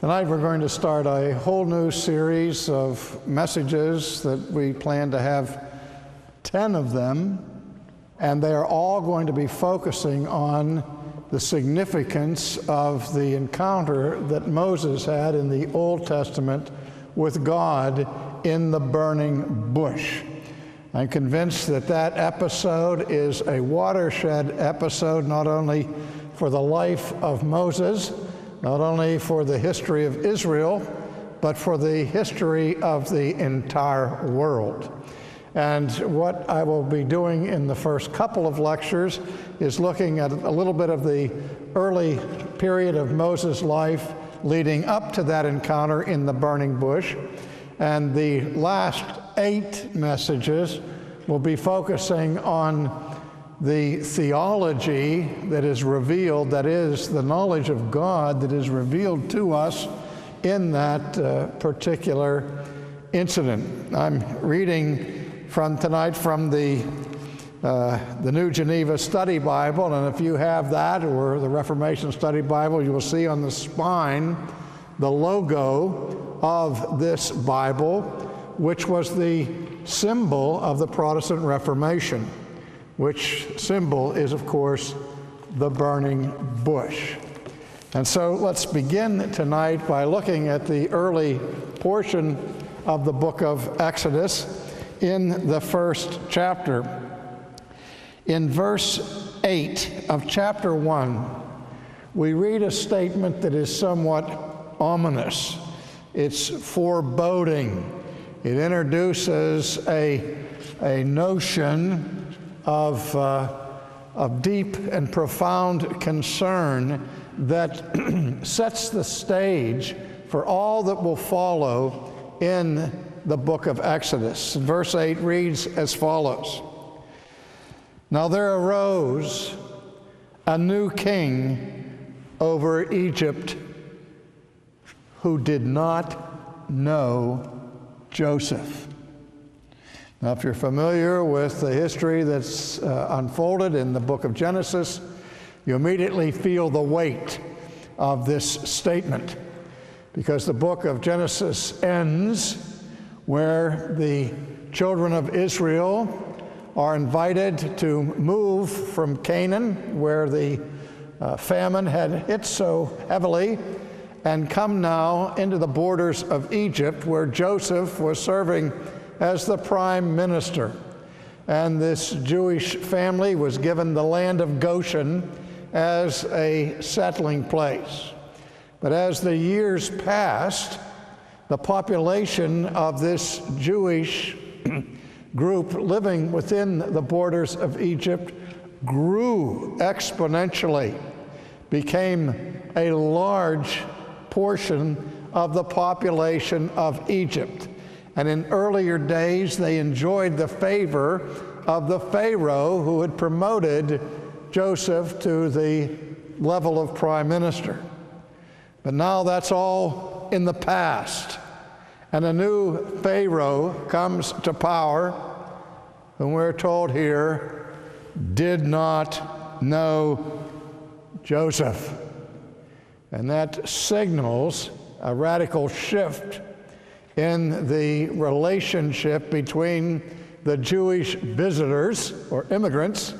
Tonight we're going to start a whole new series of messages that we plan to have 10 of them, and they are all going to be focusing on the significance of the encounter that Moses had in the Old Testament with God in the burning bush. I'm convinced that that episode is a watershed episode, not only for the life of Moses, not only for the history of Israel, but for the history of the entire world. And what I will be doing in the first couple of lectures is looking at a little bit of the early period of Moses' life leading up to that encounter in the burning bush. And the last 8 messages will be focusing on the theology that is revealed, that is, the knowledge of God that is revealed to us in that particular incident. I'm reading tonight from the New Geneva Study Bible, and if you have that or the Reformation Study Bible, you will see on the spine the logo of this Bible, which was the symbol of the Protestant Reformation, which symbol is, of course, the burning bush. And so let's begin tonight by looking at the early portion of the book of Exodus in the first chapter. In verse 8 of chapter 1, we read a statement that is somewhat ominous. It's foreboding. It introduces a notion of deep and profound concern that sets the stage for all that will follow in the book of Exodus. Verse 8 reads as follows: "Now there arose a new king over Egypt who did not know Joseph." Now, if you're familiar with the history that's unfolded in the book of Genesis, you immediately feel the weight of this statement, because the book of Genesis ends where the children of Israel are invited to move from Canaan, where the famine had hit so heavily, and come now into the borders of Egypt, where Joseph was serving as the prime minister. And this Jewish family was given the land of Goshen as a settling place. But as the years passed, the population of this Jewish group living within the borders of Egypt grew exponentially, became a large portion of the population of Egypt. And in earlier days, they enjoyed the favor of the Pharaoh who had promoted Joseph to the level of prime minister. But now that's all in the past. And a new Pharaoh comes to power, whom we're told here did not know Joseph. And that signals a radical shift in the relationship between the Jewish visitors or immigrants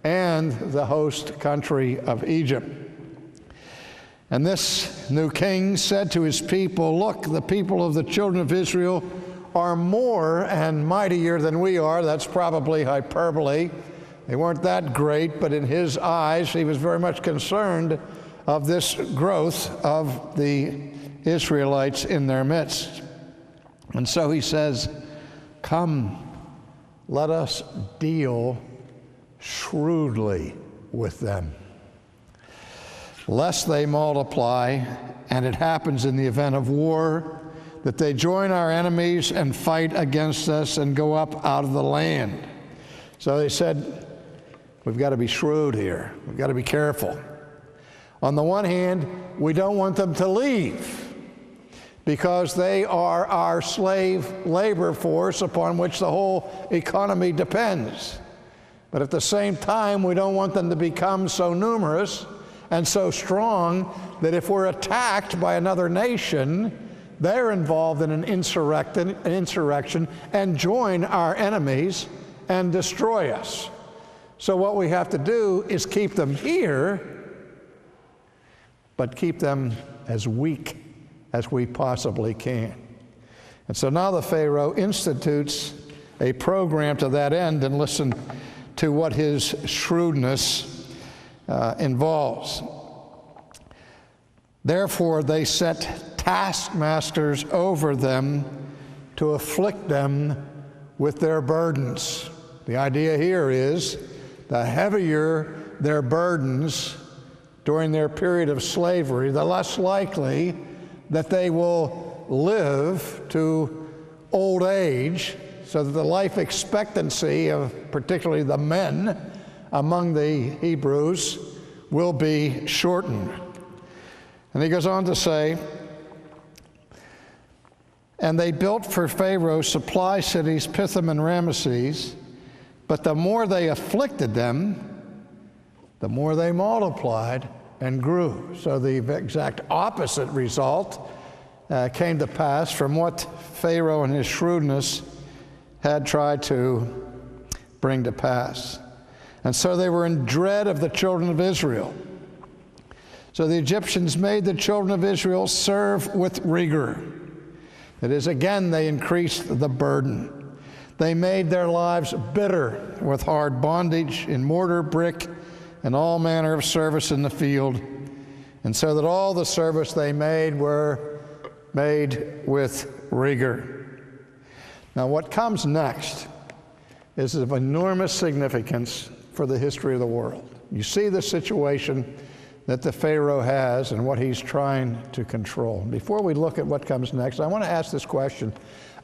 and the host country of Egypt. And this new king said to his people, "Look, the people of the children of Israel are more and mightier than we are." That's probably hyperbole. They weren't that great, but in his eyes, he was very much concerned of this growth of the Israelites in their midst. And so he says, "Come, let us deal shrewdly with them, lest they multiply, and it happens in the event of war, that they join our enemies and fight against us and go up out of the land." So they said, we've got to be shrewd here. We've got to be careful. On the one hand, we don't want them to leave, because they are our slave labor force upon which the whole economy depends. But at the same time, we don't want them to become so numerous and so strong that if we're attacked by another nation, they're involved in an insurrection and join our enemies and destroy us. So what we have to do is keep them here, but keep them as weak as we possibly can. And so now the Pharaoh institutes a program to that end, and listen to what his shrewdness involves. Therefore they set taskmasters over them to afflict them with their burdens. The idea here is the heavier their burdens during their period of slavery, the less likely that they will live to old age, so that the life expectancy of particularly the men among the Hebrews will be shortened. And he goes on to say, and they built for Pharaoh supply cities, Pithom and Ramesses, but the more they afflicted them, the more they multiplied and grew. So the exact opposite result came to pass from what Pharaoh and his shrewdness had tried to bring to pass. And so they were in dread of the children of Israel. So the Egyptians made the children of Israel serve with rigor. That is, again, they increased the burden. They made their lives bitter with hard bondage in mortar, brick, and all manner of service in the field. And so that all the service they made were made with rigor. Now, what comes next is of enormous significance for the history of the world. You see the situation that the Pharaoh has and what he's trying to control. Before we look at what comes next, I want to ask this question,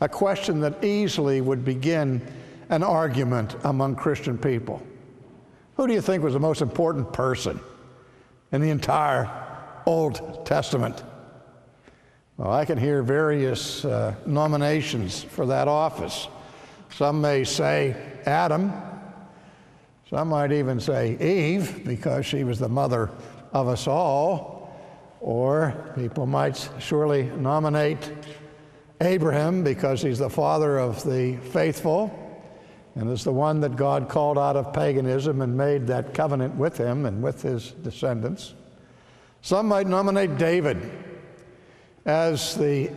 a question that easily would begin an argument among Christian people. Who do you think was the most important person in the entire Old Testament? Well, I can hear various nominations for that office. Some may say Adam. Some might even say Eve, because she was the mother of us all. Or people might surely nominate Abraham, because he's the father of the faithful and is the one that God called out of paganism and made that covenant with him and with his descendants. Some might nominate David as the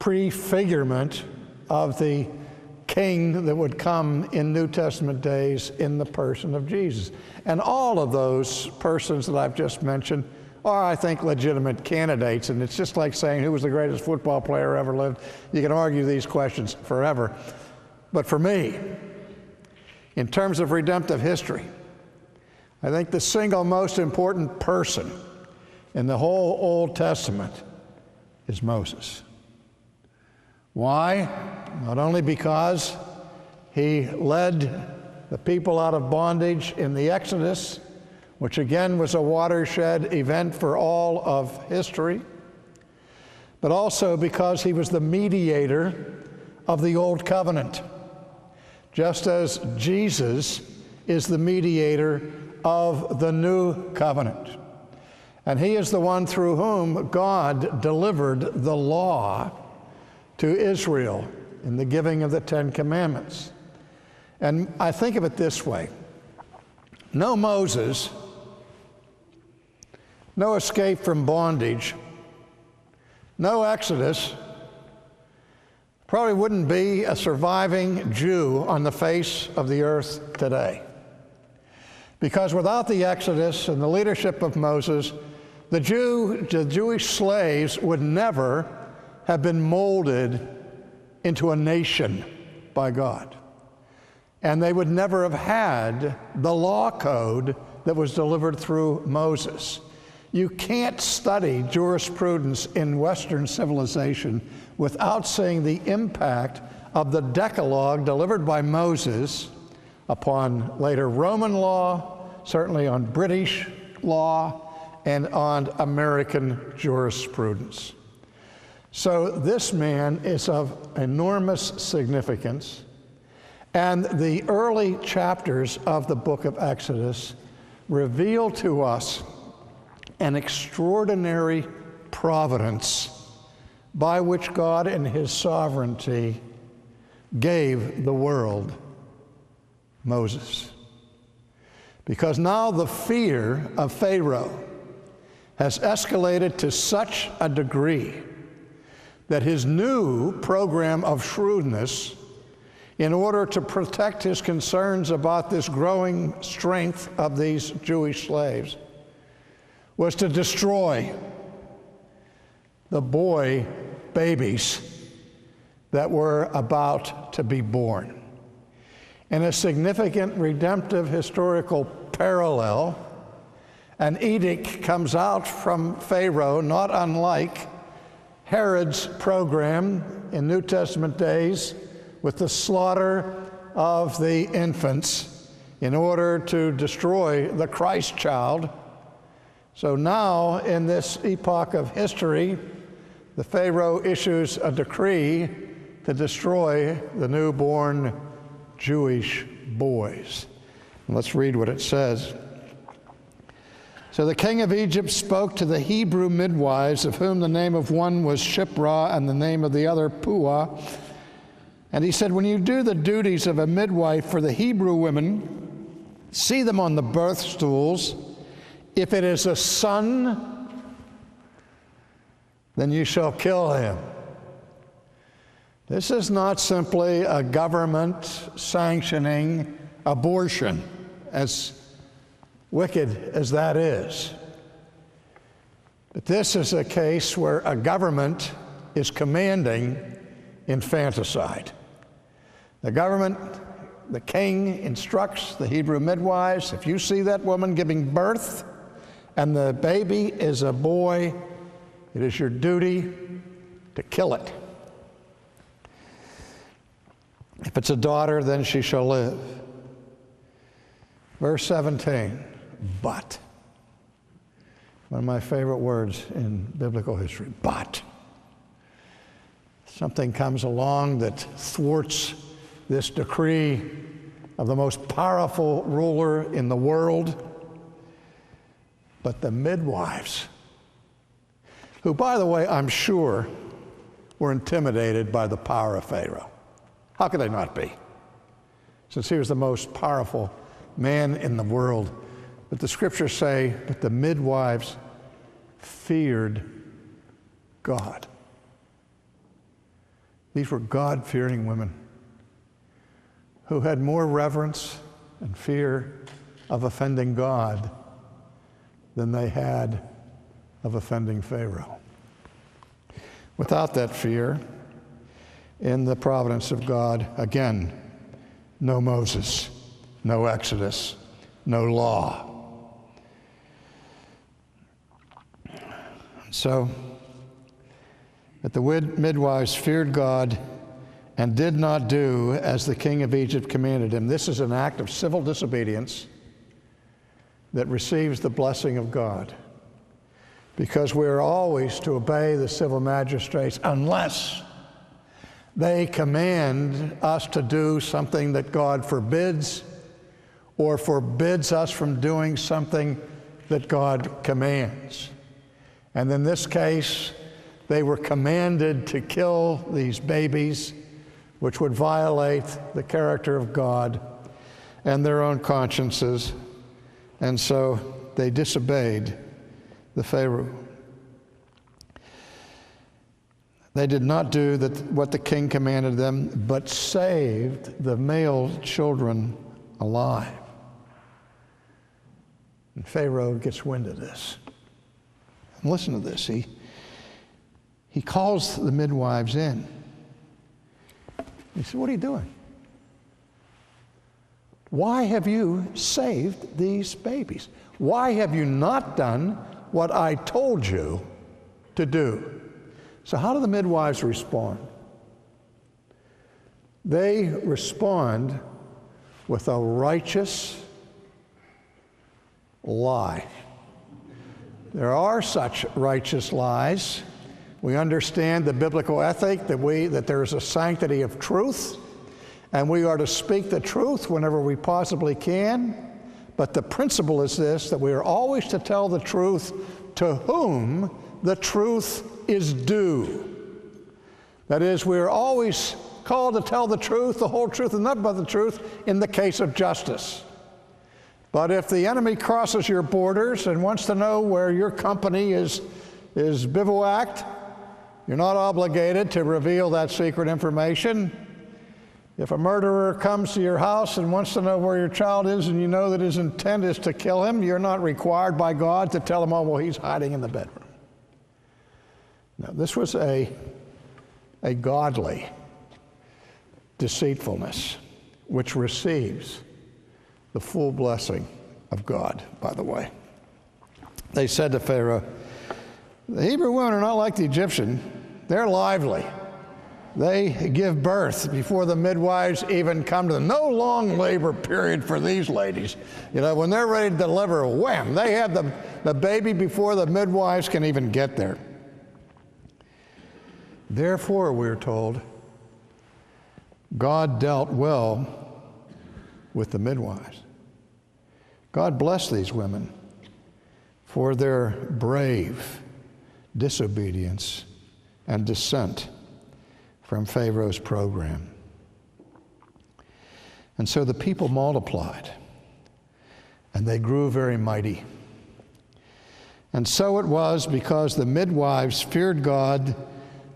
prefigurement of the king that would come in New Testament days in the person of Jesus. And all of those persons that I've just mentioned are, I think, legitimate candidates. And it's just like saying who was the greatest football player ever lived. You can argue these questions forever. But for me, in terms of redemptive history, I think the single most important person in the whole Old Testament is Moses. Why? Not only because he led the people out of bondage in the Exodus, which again was a watershed event for all of history, but also because he was the mediator of the Old Covenant, just as Jesus is the mediator of the New Covenant. And he is the one through whom God delivered the law to Israel in the giving of the Ten Commandments. And I think of it this way. No Moses, no escape from bondage, no Exodus, probably wouldn't be a surviving Jew on the face of the earth today. Because without the Exodus and the leadership of Moses, the Jewish slaves would never have been molded into a nation by God. And they would never have had the law code that was delivered through Moses. You can't study jurisprudence in Western civilization without seeing the impact of the Decalogue delivered by Moses upon later Roman law, certainly on British law, and on American jurisprudence. So this man is of enormous significance, and the early chapters of the book of Exodus reveal to us an extraordinary providence by which God in his sovereignty gave the world Moses. Because now the fear of Pharaoh has escalated to such a degree that his new program of shrewdness, in order to protect his concerns about this growing strength of these Jewish slaves, was to destroy the boy babies that were about to be born. In a significant redemptive historical parallel, an edict comes out from Pharaoh, not unlike Herod's program in New Testament days with the slaughter of the infants in order to destroy the Christ child. So now, in this epoch of history, the Pharaoh issues a decree to destroy the newborn Jewish boys. And let's read what it says. So the king of Egypt spoke to the Hebrew midwives, of whom the name of one was Shiphrah and the name of the other Puah. And he said, when you do the duties of a midwife for the Hebrew women, see them on the birth stools. If it is a son, then you shall kill him. This is not simply a government sanctioning abortion, as wicked as that is. But this is a case where a government is commanding infanticide. The government, the king, instructs the Hebrew midwives, if you see that woman giving birth and the baby is a boy, it is your duty to kill it. If it's a daughter, then she shall live. Verse 17, but. One of my favorite words in biblical history, but. Something comes along that thwarts this decree of the most powerful ruler in the world. But the midwives, who, by the way, I'm sure were intimidated by the power of Pharaoh. How could they not be? Since he was the most powerful man in the world. But the scriptures say that the midwives feared God. These were God-fearing women who had more reverence and fear of offending God than they had of offending Pharaoh. Without that fear, in the providence of God, again, no Moses, no Exodus, no law. So, but the midwives feared God and did not do as the king of Egypt commanded him. This is an act of civil disobedience that receives the blessing of God, because we are always to obey the civil magistrates unless they command us to do something that God forbids, or forbids us from doing something that God commands. And in this case, they were commanded to kill these babies, which would violate the character of God and their own consciences. And so they disobeyed the Pharaoh. They did not do what the king commanded them, but saved the male children alive. And Pharaoh gets wind of this. And listen to this. He calls the midwives in. He said, what are you doing? Why have you saved these babies? Why have you not done what I told you to do? So how do the midwives respond? They respond with a righteous lie. There are such righteous lies. We understand the biblical ethic that there is a sanctity of truth, and we are to speak the truth whenever we possibly can. But the principle is this, that we are always to tell the truth to whom the truth is due. That is, we are always called to tell the truth, the whole truth, and nothing but the truth in the case of justice. But if the enemy crosses your borders and wants to know where your company is bivouacked, you're not obligated to reveal that secret information. If a murderer comes to your house and wants to know where your child is and you know that his intent is to kill him, you're not required by God to tell him, oh, well, he's hiding in the bedroom. Now, this was a godly deceitfulness which receives the full blessing of God, by the way. They said to Pharaoh, the Hebrew women are not like the Egyptian. They're lively. They give birth before the midwives even come to them. No long labor period for these ladies. You know, when they're ready to deliver, wham, they have the baby before the midwives can even get there. Therefore, we're told, God dealt well with the midwives. God blessed these women for their brave disobedience and dissent from Pharaoh's program. And so the people multiplied, and they grew very mighty. And so it was because the midwives feared God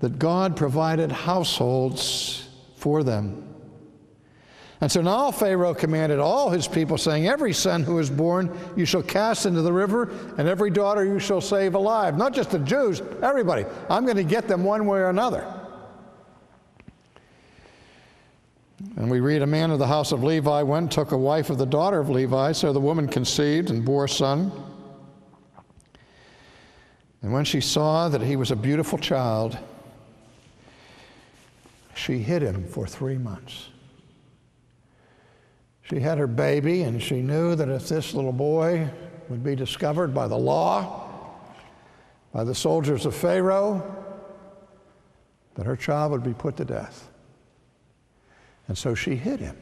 that God provided households for them. And so now Pharaoh commanded all his people, saying, every son who is born you shall cast into the river, and every daughter you shall save alive. Not just the Jews, everybody. I'm going to get them one way or another. And we read, a man of the house of Levi went and took a wife of the daughter of Levi, so the woman conceived and bore a son. And when she saw that he was a beautiful child, she hid him for 3 months. She had her baby, and she knew that if this little boy would be discovered by the law, by the soldiers of Pharaoh, that her child would be put to death. And so she hid him.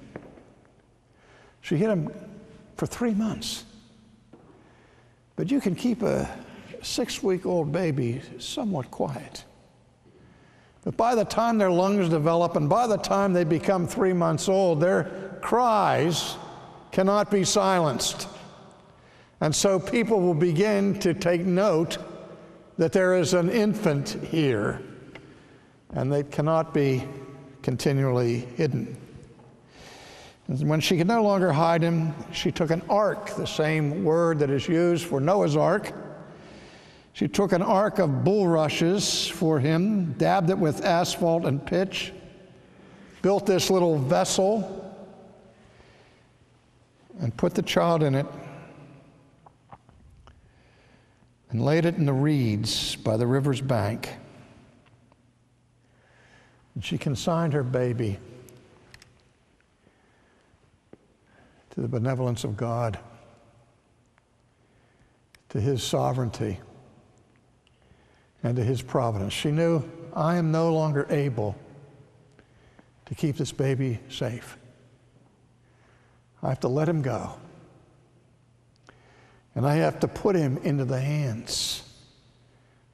She hid him for 3 months. But you can keep a 6-week-old baby somewhat quiet. But by the time their lungs develop and by the time they become 3 months old, their cries cannot be silenced. And so people will begin to take note that there is an infant here, and they cannot be continually hidden. And when she could no longer hide him, she took an ark, the same word that is used for Noah's ark. She took an ark of bulrushes for him, dabbed it with asphalt and pitch, built this little vessel, and put the child in it, and laid it in the reeds by the river's bank. And she consigned her baby to the benevolence of God, to his sovereignty, and to his providence. She knew, I am no longer able to keep this baby safe. I have to let him go. And I have to put him into the hands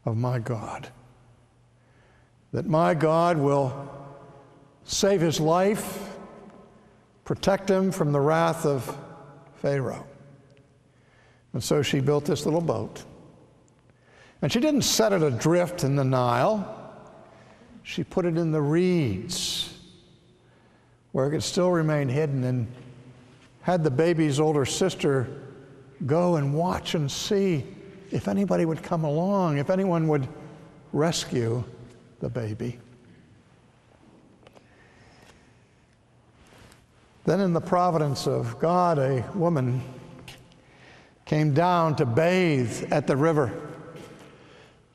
of my God. That my God will save his life, protect him from the wrath of Pharaoh. And so she built this little boat. And she didn't set it adrift in the Nile. She put it in the reeds where it could still remain hidden, and had the baby's older sister go and watch and see if anybody would come along, if anyone would rescue the baby. Then in the providence of God, a woman came down to bathe at the river.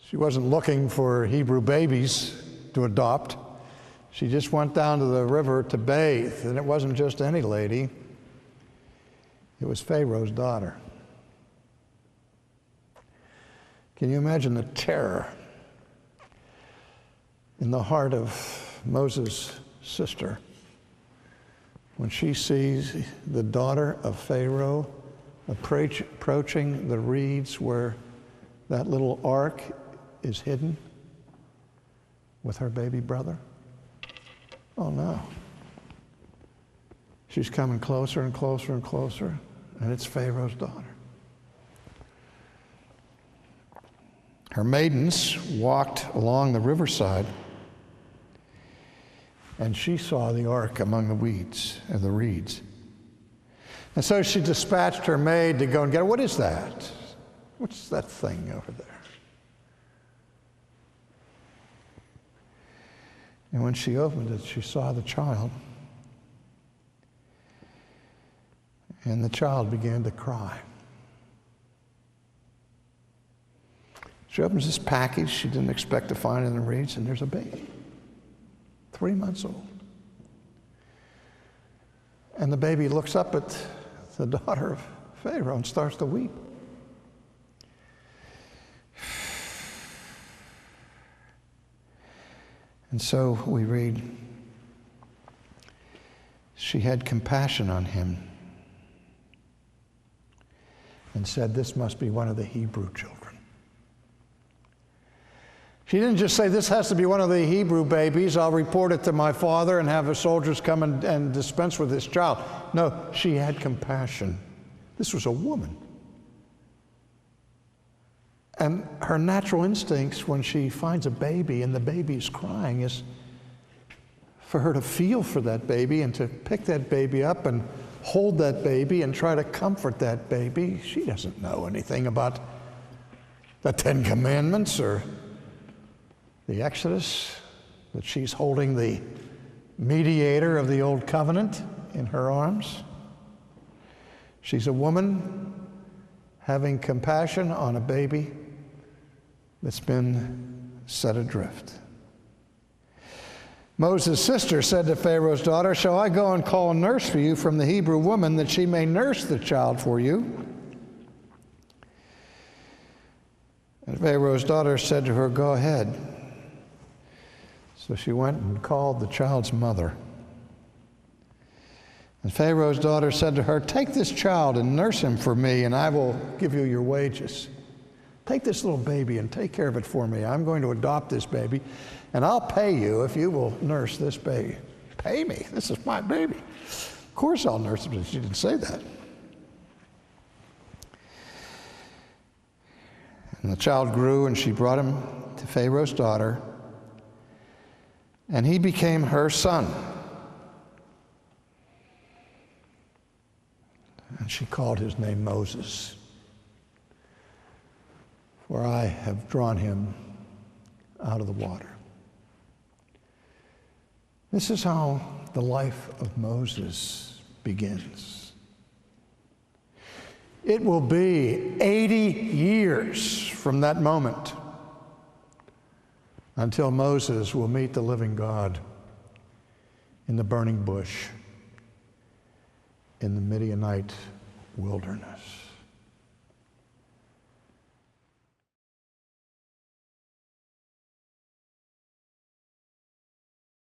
She wasn't looking for Hebrew babies to adopt. She just went down to the river to bathe, and it wasn't just any lady. It was Pharaoh's daughter. Can you imagine the terror in the heart of Moses' sister when she sees the daughter of Pharaoh approaching the reeds where that little ark is hidden with her baby brother? Oh no. She's coming closer and closer and closer, and it's Pharaoh's daughter. Her maidens walked along the riverside, and she saw the ark among the reeds. And so she dispatched her maid to go and get it. What is that? What's that thing over there? And when she opened it, she saw the child. And the child began to cry. She opens this package she didn't expect to find in the reeds, and there's a baby, 3 months old. And the baby looks up at the daughter of Pharaoh and starts to weep. And so we read, she had compassion on him and said, this must be one of the Hebrew children. She didn't just say, this has to be one of the Hebrew babies. I'll report it to my father and have the soldiers come and dispense with this child. No, she had compassion. This was a woman. And her natural instincts when she finds a baby and the baby's crying is for her to feel for that baby and to pick that baby up and hold that baby and try to comfort that baby. She doesn't know anything about the Ten Commandments or the Exodus, that she's holding the mediator of the Old Covenant in her arms. She's a woman having compassion on a baby that's been set adrift. Moses' sister said to Pharaoh's daughter, shall I go and call a nurse for you from the Hebrew woman that she may nurse the child for you? And Pharaoh's daughter said to her, go ahead. So she went and called the child's mother. And Pharaoh's daughter said to her, take this child and nurse him for me, and I will give you your wages. Take this little baby and take care of it for me. I'm going to adopt this baby, and I'll pay you if you will nurse this baby. Pay me? This is my baby. Of course I'll nurse him. She didn't say that. And the child grew, and she brought him to Pharaoh's daughter, and he became her son. And she called his name Moses, for I have drawn him out of the water. This is how the life of Moses begins. It will be 80 years from that moment until Moses will meet the living God in the burning bush in the Midianite wilderness.